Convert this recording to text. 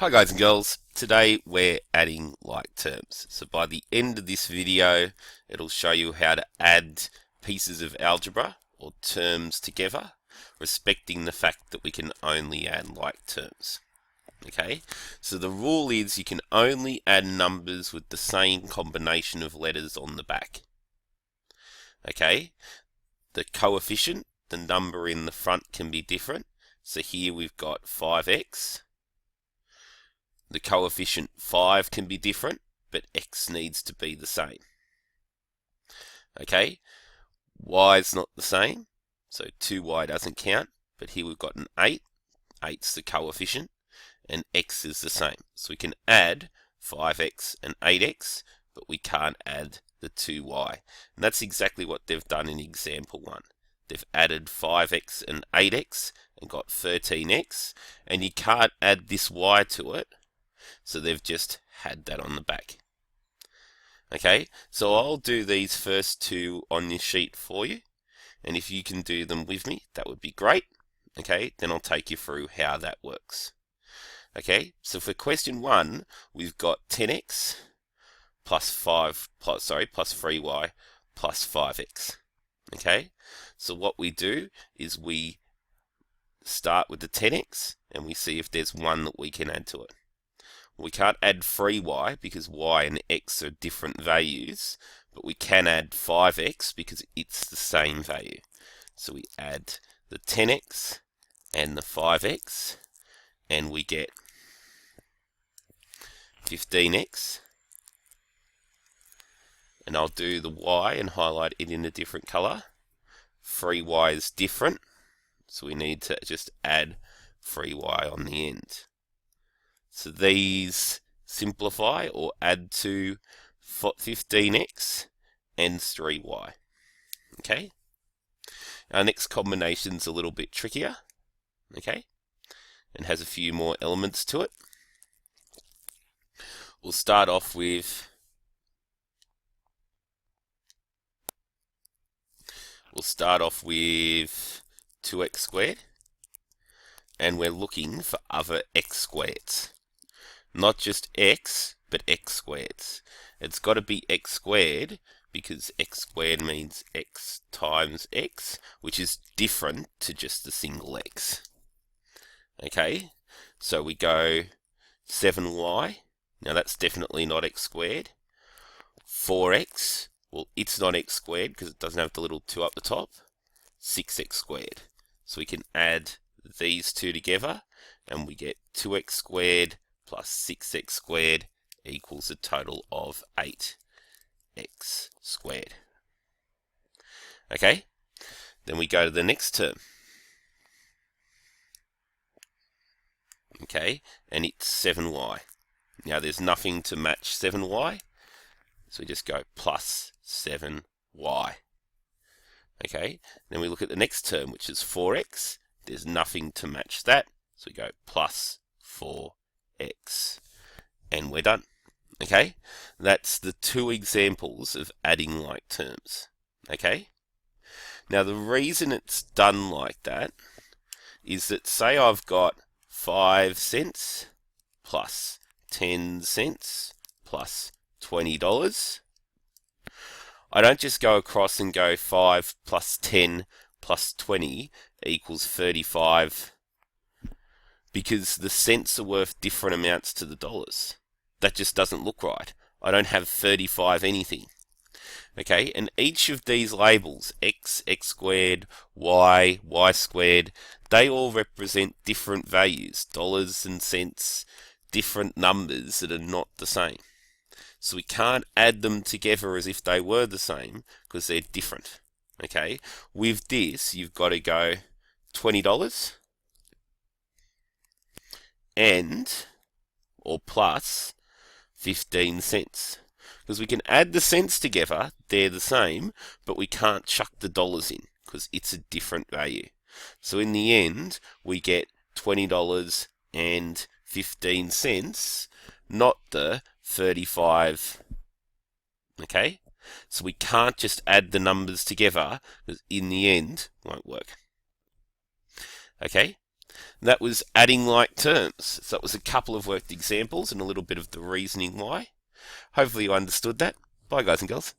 Hi guys and girls, today we're adding like terms. So by the end of this video, it'll show you how to add pieces of algebra or terms together, respecting the fact that we can only add like terms. Okay, so the rule is you can only add numbers with the same combination of letters on the back. Okay, the coefficient, the number in the front can be different. So here we've got 5x. The coefficient 5 can be different, but x needs to be the same. Okay, y is not the same, so 2y doesn't count, but here we've got an 8. 8's the coefficient, and x is the same. So we can add 5x and 8x, but we can't add the 2y. And that's exactly what they've done in example 1. They've added 5x and 8x and got 13x, and you can't add this y to it, so they've just had that on the back. Okay, so I'll do these first two on your sheet for you, and if you can do them with me, that would be great. Okay, then I'll take you through how that works. Okay, so for question 1, we've got 10x plus 3y plus 5x. Okay, so what we do is we start with the 10x and we see if there's one that we can add to it. We can't add 3y because y and x are different values, but we can add 5x because it's the same value. So we add the 10x and the 5x, and we get 15x. And I'll do the y and highlight it in a different color. 3y is different, so we need to just add 3y on the end. So these simplify or add to 15x and 3y. Okay? Our next combination's a little bit trickier. Okay? And has a few more elements to it. We'll start off with 2x squared, and we're looking for other x squareds. Not just x, but x squareds. It's got to be x squared because x squared means x times x, which is different to just a single x. Okay, so we go 7y. Now that's definitely not x squared. 4x, well, it's not x squared because it doesn't have the little 2 up the top. 6x squared. So we can add these two together and we get 2x squared plus 6x squared equals a total of 8x squared. Okay, then we go to the next term. Okay, and it's 7y. Now there's nothing to match 7y, so we just go plus 7y. Okay, then we look at the next term, which is 4x. There's nothing to match that, so we go plus 4x. And we're done. Okay, that's the two examples of adding like terms. Okay, now the reason it's done like that is that, say I've got 5 cents plus 10 cents plus $20. I don't just go across and go 5 plus 10 plus 20 equals 35 because the cents are worth different amounts to the dollars. That just doesn't look right. I don't have 35 anything. Okay, and each of these labels, x, x squared, y, y squared, they all represent different values, dollars and cents, different numbers that are not the same. So we can't add them together as if they were the same because they're different. Okay, with this you've got to go $20 and or plus 15 cents. Because we can add the cents together, they're the same, but we can't chuck the dollars in because it's a different value. So in the end, we get $20 and 15 cents, not the 35. Okay? So we can't just add the numbers together because in the end, it won't work. Okay? That was adding like terms. So it was a couple of worked examples and a little bit of the reasoning why. Hopefully you understood that. Bye guys and girls.